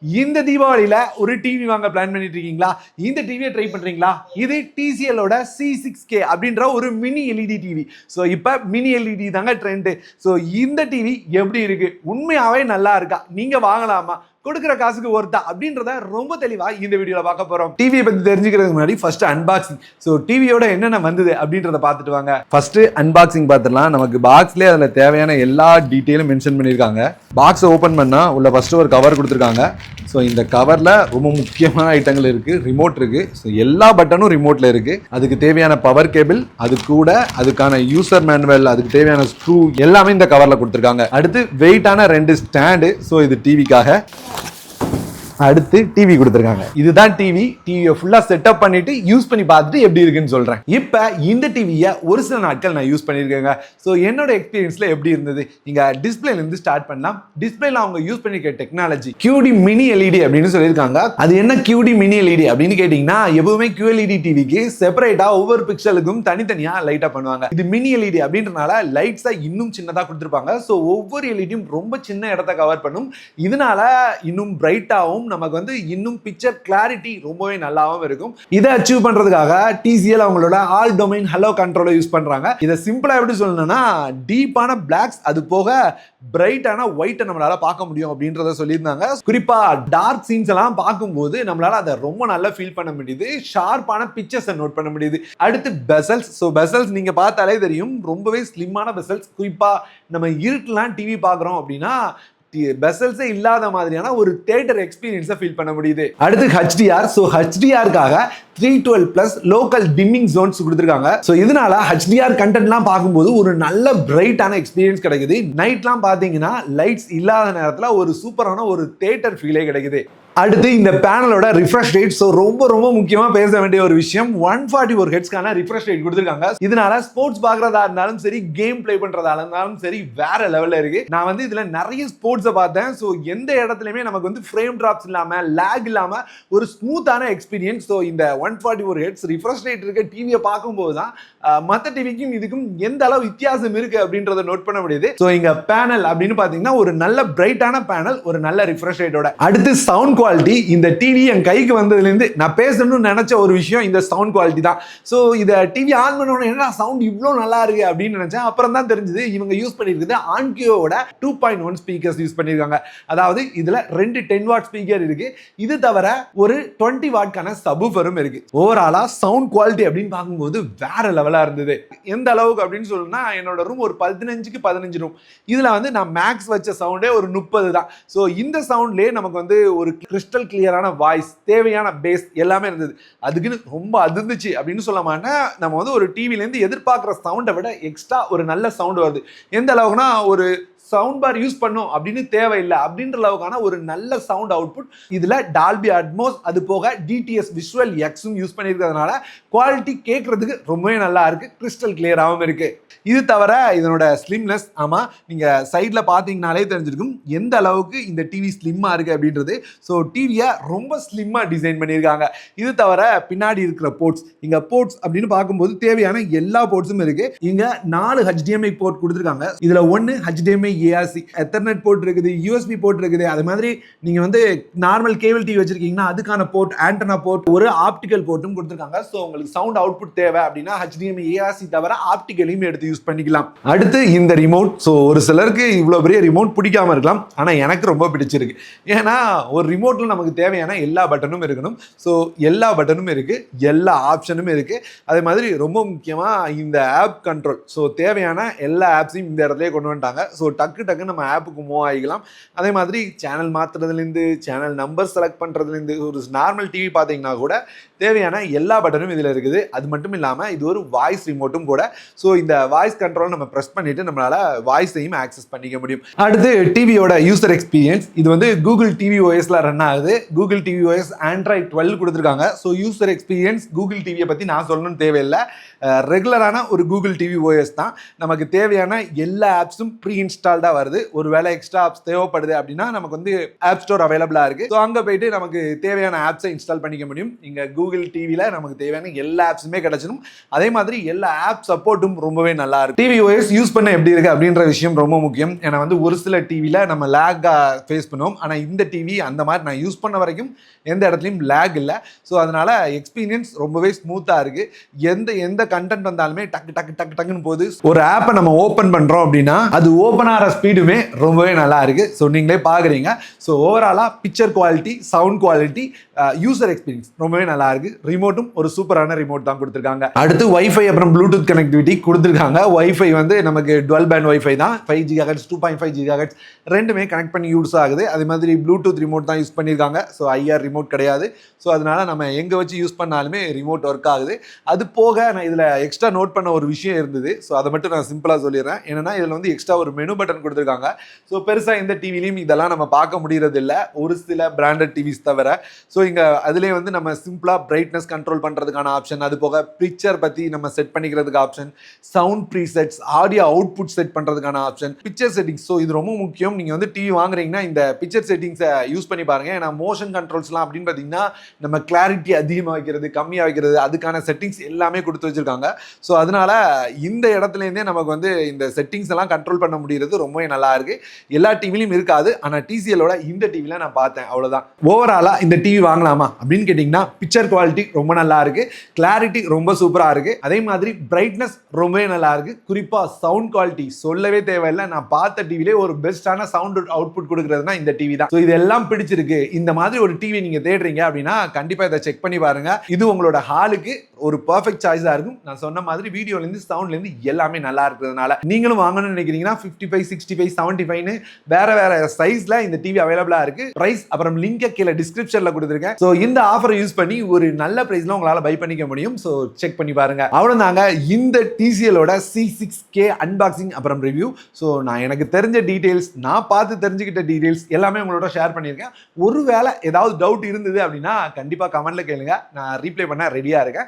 இந்த தீபாவளியில ஒரு டிவி வாங்க பிளான் பண்ணிட்டு இருக்கீங்களா? இந்த டிவியை ட்ரை பண்றீங்களா? இது TCL ஓட C6K அப்படின்ற ஒரு மினி LED டிவி. ஸோ இப்போ மினி LED தாங்க ட்ரெண்ட். ஸோ இந்த டிவி எப்படி இருக்கு? உண்மையாவே நல்லா இருக்கா? நீங்க வாங்கலாமா? கொடுக்குற காசுக்கு ஒர்த்தா அப்படின்றத ரொம்ப தெளிவா இந்த வீடியோல பார்க்க போறோம். டிவியை பத்தி தெரிஞ்சுக்கிறதுக்கு முன்னாடி ஃபர்ஸ்ட் அன்பாக்சிங். ஸோ டிவியோட என்னென்ன வந்தது அப்படின்றத பார்த்துட்டு வாங்க. ஃபர்ஸ்ட் அன்பாக்சிங் பார்த்துடலாம். நமக்கு பாக்ஸ்லேயே அதில் தேவையான எல்லா டீட்டெயிலும் மென்ஷன் பண்ணியிருக்காங்க. பாக்ஸை ஓப்பன் பண்ணா உள்ள ஃபர்ஸ்ட் ஒரு கவர் கொடுத்துருக்காங்க. ஸோ இந்த கவரில் ரொம்ப முக்கியமான ஐட்டங்கள் இருக்குது. ரிமோட் இருக்குது. ஸோ எல்லா பட்டனும் ரிமோட்டில் இருக்குது. அதுக்கு தேவையான பவர் கேபிள், அது கூட அதுக்கான யூசர் மேனுவல், அதுக்கு தேவையான ஸ்க்ரூ எல்லாமே இந்த கவரில் கொடுத்துருக்காங்க. அடுத்து வெயிட்டான 2 ஸ்டாண்டு. ஸோ இது டிவிக்காக. அடுத்து டிவி கொடுத்துருக்காங்க. இதுதான் டிவியை ஃபுல்லா செட்டப் பண்ணிட்டு யூஸ் பண்ணி பார்த்துட்டு எப்படி இருக்குன்னு சொல்றேன். இப்போ இந்த டிவியை ஒரு சில நாட்கள் நான் யூஸ் பண்ணியிருக்கேங்க. ஸோ என்னோட எக்ஸ்பீரியன்ஸ்ல எப்படி இருந்தது நீங்க டிஸ்பிளேல இருந்து ஸ்டார்ட் பண்ணலாம். டிஸ்பிளேல அவங்க யூஸ் பண்ணிருக்க டெக்னாலஜி QD மினி LED அப்படின்னு சொல்லியிருக்காங்க. அது என்ன QD மினி LED அப்படின்னு கேட்டீங்கன்னா, எப்பவுமே QLED டிவிக்கு செப்பரேட்டா ஒவ்வொரு பிக்சலுக்கும் தனித்தனியா லைட்டா பண்ணுவாங்க. இது மினி LED அப்படின்றனால லைட்ஸா இன்னும் சின்னதா கொடுத்துருப்பாங்க. ஸோ ஒவ்வொரு எல்இடியும் ரொம்ப சின்ன இடத்த கவர் பண்ணும். இதனால இன்னும் பிரைட்டாவும் நமக்கு வந்து இன்னும் பிக்சர் கிளாரிட்டி ரொம்பவே நல்லாவும் இருக்கும். இதை அச்சீவ் பண்றதுக்காக TCL அவங்களோட ஆல் டொமைன் ஹலோ கண்ட்ரோலை யூஸ் பண்றாங்க. இதை சிம்பிளா எப்படி சொல்லணும்னா, டீப்பான பிளாக்ஸ் அது போக பிரைட்டான ஒயிட்டை நம்மளால பார்க்க முடியும் அப்படின்றத சொல்லியிருந்தாங்க. குறிப்பா டார்க் சீன்ஸ் எல்லாம் பார்க்கும்போது நம்மளால அதை ரொம்ப நல்லா ஃபீல் பண்ண முடியுது. ஷார்ப்பான பிக்சர்ஸை நோட் பண்ண முடியுது. அடுத்து பெசல்ஸ். ஸோ பெசல்ஸ் நீங்க பார்த்தாலே தெரியும், ரொம்பவே ஸ்லிம்மான பெசல்ஸ். குறிப்பா நம்ம இருட்டெல்லாம் டிவி பார்க்குறோம் அப்படின்னா பெசல்ஸே இல்லாத மாதிரியான ஒரு தியேட்டர் எக்ஸ்பீரியன்ஸை ஃபீல் பண்ண முடியுது. அடுத்து HDR. ஸோ HDRக்காக 312+ லோக்கல் டிம்மிங் ஜோன்ஸ் கொடுத்துருக்காங்க. ஸோ இதனால HDR கண்டென்ட்லாம் பார்க்கும்போது ஒரு நல்ல பிரைட்டான எக்ஸ்பீரியன்ஸ் கிடைக்குது. நைட்லாம் பார்த்தீங்கன்னா லைட்ஸ் இல்லாத நேரத்தில் ஒரு சூப்பரான ஒரு தியேட்டர் ஃபீலே கிடைக்குது. அடுத்து இந்த பேனலோட ரிஃப்ரெஷ் ரேட். ஸோ ரொம்ப ரொம்ப முக்கியமாக பேச வேண்டிய ஒரு விஷயம், 144 ஹெர்ட்ஸ்க்கான ரிஃப்ரெஷ் ரேட் கொடுத்துருக்காங்க. இதனால ஸ்போர்ட்ஸ் பார்க்குறதா இருந்தாலும் சரி, கேம் பிளே பண்ணுறதா இருந்தாலும் சரி, வேற லெவலில் இருக்கு. நான் வந்து இதில் நிறைய ஸ்போர்ட்ஸை பார்த்தேன். ஸோ எந்த இடத்துலையுமே நமக்கு வந்து ஃப்ரேம் டிராப்ஸ் இல்லாமல், லேக் இல்லாமல் ஒரு ஸ்மூத்தான எக்ஸ்பீரியன்ஸ். ஸோ இந்த 144 ஹெர்ட்ஸ் ரிஃப்ரெஷ் ரேட் இருக்க டிவியை பார்க்கும்போது தான் மற்ற டிவிக்கும் இதுக்கும் எந்த அளவு வித்தியாசம் இருக்கு அப்படின்றத நோட் பண்ண முடியுது. ஸோ இங்க பேனல் அப்படின்னு பார்த்தீங்கன்னா ஒரு நல்ல பிரைட்டான பேனல், ஒரு நல்ல ரிஃப்ரெஷ் ரேட்டோட. அடுத்து சவுண்ட் குவாலிட்டி. இந்த டிவி என் கைக்கு வந்ததுலேருந்து நான் பேசணும்னு நினைச்ச ஒரு விஷயம் இந்த சவுண்ட் குவாலிட்டி தான். ஸோ இதை டிவி ஆன் பண்ண உடனே என்ன சவுண்ட் இவ்வளோ நல்லா இருக்கு அப்படின்னு நினைச்சேன். அப்புறம் தான் தெரிஞ்சது இவங்க யூஸ் பண்ணியிருக்குது ONKYOவோட 2.1 ஸ்பீக்கர்ஸ் யூஸ் பண்ணியிருக்காங்க. அதாவது இதுல 2 10 வாட் ஸ்பீக்கர் இருக்கு. இது தவிர ஒரு 20 வாட்கான சப்வூஃபரும் இருக்கு. ஓவராலா சவுண்ட் குவாலிட்டி அப்படின்னு பார்க்கும்போது வேற லெவலா இருந்தது. எந்த அளவுக்கு அப்படின்னு சொல்லணும்னா, என்னோட ரூம் ஒரு 15க்கு 15 ரூம். இதுல வந்து நான் மேக்ஸ் வச்ச சவுண்டே ஒரு 30 தான். ஸோ இந்த சவுண்ட்லேயே நமக்கு வந்து ஒரு கிறிஸ்டல் கிளியரான வாய்ஸ், தேவையான பேஸ் எல்லாமே இருந்தது. அதுக்குன்னு ரொம்ப அதிர்ந்துச்சு அப்படின்னு சொல்ல மாட்டேன். நம்ம வந்து ஒரு டிவிலேருந்து எதிர்பார்க்குற சவுண்டை விட எக்ஸ்ட்ரா ஒரு நல்ல சவுண்ட் வருது. எந்த அளவுக்குனா, ஒரு சவுண்ட் பார் யூஸ் பண்ணும் அப்படின்னு தேவையில்லை அப்படின்ற அளவுக்கான ஒரு நல்ல சவுண்ட் அவுட்புட். இதுல டால்பி அட்மோஸ் அது போக DTS விஷுவல் எக்ஸும் யூஸ் பண்ணியிருக்கிறதுனால குவாலிட்டி கேட்கறதுக்கு ரொம்பவே நல்லா இருக்கு. கிறிஸ்டல் கிளியராகவும் இருக்கு. இது தவிர இதனோட ஸ்லிம்னஸ், ஆமா நீங்க சைட்ல பாத்தீங்கன்னாலே தெரிஞ்சிருக்கும் எந்த அளவுக்கு இந்த டிவி ஸ்லிம்மா இருக்கு அப்படின்றது. ஸோ டிவியை ரொம்ப ஸ்லிம்மா டிசைன் பண்ணியிருக்காங்க. இது தவிர பின்னாடி இருக்கிற போர்ட்ஸ், இங்க போர்ட்ஸ் அப்படின்னு பார்க்கும்போது தேவையான எல்லா போர்ட்ஸும் இருக்கு. இங்க 4 HDMI போர்ட் கொடுத்துருக்காங்க. இதுல 1 HDMI ARC, எத்தர்நெட் போர்ட் இருக்குது, USB போர்ட் இருக்குது. அது மாதிரி நீங்க வந்து நார்மல் கேபிள் டிவி வச்சிருக்கீங்கன்னா அதுக்கான போர்ட், ஆண்டனா போர்ட், ஒரு ஆப்டிகல் போர்ட்டும் கொடுத்துருக்காங்க. ஸோ உங்களுக்கு சவுண்ட் அவுட்புட் தேவை அப்படின்னா HDMI ARC தவிர ஆப்டிகலையும் எடுத்து யூஸ் பண்ணிக்கலாம். அடுத்து இந்த ரிமோட். ஸோ ஒரு சிலருக்கு இவ்வளோ பெரிய ரிமோட் பிடிக்காம இருக்கலாம், ஆனால் எனக்கு ரொம்ப பிடிச்சிருக்கு. ஏன்னா ஒரு ரிமோட்ல நமக்கு தேவையான எல்லா பட்டனும் இருக்கணும். ஸோ எல்லா பட்டனும் இருக்கு, எல்லா ஆப்ஷனும் இருக்கு. அதே மாதிரி ரொம்ப முக்கியமா இந்த ஆப் கண்ட்ரோல். ஸோ தேவையான எல்லா ஆப்ஸையும் இந்த இடத்துலயே கொண்டு வந்துட்டாங்க. ஸோ டக்கு நம்ம ஆப்புக்கு மூவ் ஆகிக்கலாம். அதே மாதிரி சேனல் மாற்றுறதுலேருந்து, சேனல் நம்பர் செலக்ட் பண்ணுறதுலேருந்து, ஒரு நார்மல் டிவி பார்த்தீங்கன்னா கூட தேவையான எல்லா பட்டனும் இதில் இருக்குது. அது மட்டும் இல்லாமல் இது ஒரு வாய்ஸ் ரிமோட்டும் கூட. ஸோ இந்த வாய்ஸ் கண்ட்ரோல் நம்ம ப்ரெஸ் பண்ணிட்டு நம்மளால வாய்ஸையும் ஆக்சஸ் பண்ணிக்க முடியும். அடுத்து டிவியோட யூசர் எக்ஸ்பீரியன்ஸ். இது வந்து கூகுள் டிவி OSல ரன் ஆகுது. கூகுள் டிவி OS Android 12 கொடுத்துருக்காங்க. ஸோ யூசர் எக்ஸ்பீரியன்ஸ் கூகுள் டிவியை பற்றி நான் சொல்லணும்னு தேவையில்லை. ரெகுலரான ஒரு கூகுள் டிவி OS தான். நமக்கு தேவையான எல்லா ஆப்ஸும் ப்ரீ இன்ஸ்டால் இன்ஸ்டால்டா வருது. ஒருவேளை எக்ஸ்ட்ரா ஆப்ஸ் தேவைப்படுது அப்படின்னா நமக்கு வந்து ஆப் ஸ்டோர் அவைலபிளா இருக்கு. ஸோ அங்க போயிட்டு நமக்கு தேவையான ஆப்ஸை இன்ஸ்டால் பண்ணிக்க முடியும். இங்க கூகுள் டிவில நமக்கு தேவையான எல்லா ஆப்ஸுமே கிடைச்சிடும். அதே மாதிரி எல்லா ஆப் சப்போர்ட்டும் ரொம்பவே நல்லா இருக்கு. டிவி ஓஎஸ் யூஸ் பண்ண எப்படி இருக்கு அப்படின்ற விஷயம் ரொம்ப முக்கியம். ஏன்னா வந்து ஒரு சில டிவில நம்ம லேக் ஃபேஸ் பண்ணுவோம். ஆனா இந்த டிவி அந்த மாதிரி நான் யூஸ் பண்ண வரைக்கும் எந்த இடத்துலையும் லேக் இல்லை. ஸோ அதனால எக்ஸ்பீரியன்ஸ் ரொம்பவே ஸ்மூத்தா இருக்கு. எந்த கண்டென்ட் வந்தாலுமே டக்கு டக்கு டக்கு டக்குன்னு போகுது. ஒரு ஆப்பை நம்ம ஓப்பன் பண்றோம் அப்படின்னா அது ஓப்பன் ஆகிற ஸ்பீடுமே ரொம்பவே நல்லா இருக்கு. ஸோ நீங்களே பாக்குறீங்க. ஸோ ஓவராலா picture quality, sound quality, user experience ரொம்பவே நல்லா இருக்கு. ரிமோட்டும் ஒரு சூப்பரான ரிமோட் தான் கொடுத்துருக்காங்க. அடுத்து வைஃபை அப்புறம் ப்ளூடூத் கனெக்டிவிட்டி கொடுத்துருக்காங்க. வைஃபை வந்து நமக்கு 12 பேண்ட் வைஃபை தான். 5 GHz 2.5 GHz ரெண்டுமே கனெக்ட் பண்ணி யூஸ் ஆகுது. அதே மாதிரி ப்ளூடூத் ரிமோட் தான் யூஸ் பண்ணியிருக்காங்க. ஸோ ஐஆர் ரிமோட் கிடையாது. ஸோ அதனால நம்ம எங்க வச்சு யூஸ் பண்ணாலுமே ரிமோட் ஒர்க் ஆகுது. அது போக நான் இதுல எக்ஸ்ட்ரா நோட் பண்ண ஒரு விஷயம் இருந்தது. ஸோ அதை மட்டும் நான் சிம்பிளா சொல்லிடுறேன். என்னன்னா இதுல வந்து எக்ஸ்ட்ரா ஒரு மெனு பட்டன் கொடுத்துருக்காங்க. ஸோ பெருசா எந்த டிவிலையும் இதெல்லாம் நம்ம பார்க்க முடியறது இல்லை, ஒரு சில பிராண்டட் டிவிஸ் தவிர. ஸோ இங்க அதுலேயே வந்து நம்ம சிம்பிளா பிரைட்னஸ் கண்ட்ரோல் பண்றதுக்கான ஆப்ஷன், அது போக பிக்சர் பத்தி நம்ம செட் பண்ணிக்கிறதுக்கு option, sound presets, audio output set பண்றதுக்கான ஆப்ஷன், பிக்சர் செட்டிங்ஸ். ஸோ இது ரொம்ப முக்கியம். நீங்க வந்து டிவி வாங்குறீங்கன்னா இந்த பிக்சர் செட்டிங்ஸை யூஸ் பண்ணி பாருங்க. ஏன்னா மோஷன் கண்ட்ரோல்ஸ்லாம் அப்படின்னு பார்த்தீங்கன்னா நம்ம கிளாரிட்டி அதிகமாக வைக்கிறது, கம்மியாக வைக்கிறது, அதுக்கான செட்டிங்ஸ் எல்லாமே கொடுத்து வச்சிருக்காங்க. ஸோ அதனால இந்த இடத்துலேருந்தே நமக்கு வந்து இந்த செட்டிங்ஸ் எல்லாம் கண்ட்ரோல் பண்ண முடியறது ரொம்பவே நல்லா இருக்கு. எல்லா டிவிலையும் இருக்காது, ஆனால் டிசிஎலோட இந்த டிவில நான் பார்த்தேன். அவ்வளோதான். ஓவராலா இந்த டிவி வாங்கலாமா அப்படின்னு கேட்டிங்கன்னா பிக்சர் குவாலிட்டி ரொம்ப நல்லா இருக்கு, கிளாரிட்டி ரொம்ப சூப்பராக இருக்கு, அதே மாதிரி பிரைட்னஸ் ரொம்பவே நல்லா இருக்கு. குறிப்பாக சவுண்ட் குவாலிட்டி சொல்லவே தேவையில்லை. நான் பார்த்த டிவிலே ஒரு பெஸ்டான சவுண்ட் அவுட்புட் கொடுக்குறதுனா இந்த டிவி தான். ஸோ இதெல்லாம் பிடிச்சிருக்கு. இந்த மாதிரி ஒரு டிவி நீங்க தேடுறீங்க அப்படின்னா கண்டிப்பா இதை செக் பண்ணி பாருங்க. இது உங்களோட ஹாலுக்கு ஒரு பெர்ஃபெக்ட் சாய்ஸா இருக்கும். நான் சொன்ன மாதிரி வீடியோல இருந்து சவுண்ட்ல இருந்து எல்லாமே நல்லா இருக்கிறதுனால நீங்களும் வாங்கணும்னு நினைக்கிறீங்கன்னா 55, 65, 75 வேற சைஸ்ல இந்த டிவி அவைலபிளா இருக்கு. பிரைஸ் அப்புறம் லிங்க் கீழே டிஸ்கிரிப்ஷன்ல கொடுத்திருக்கேன். சோ இந்த ஆஃபரை யூஸ் பண்ணி ஒரு நல்ல பிரைஸ்ல உங்களால பை பண்ணிக்க முடியும். சோ செக் பண்ணி பாருங்க. அவ்வளவுதாங்க இந்த TCLோட C6K அன்பாக்சிங் அப்புறம் ரிவ்யூ. சோ நான் எனக்கு தெரிஞ்ச டீடைல்ஸ், நான் பார்த்து தெரிஞ்சுக்கிட்ட டீடைல்ஸ் எல்லாமே உங்களோட ஷேர் பண்ணியிருக்கேன். ஒருவேளை ஏதாவது டவுட் இருந்தது அப்படின்னா கண்டிப்பா கமெண்ட்ல கேளுங்க. நான் ரீப்ளை பண்ண ரெடியா இருக்கேன்.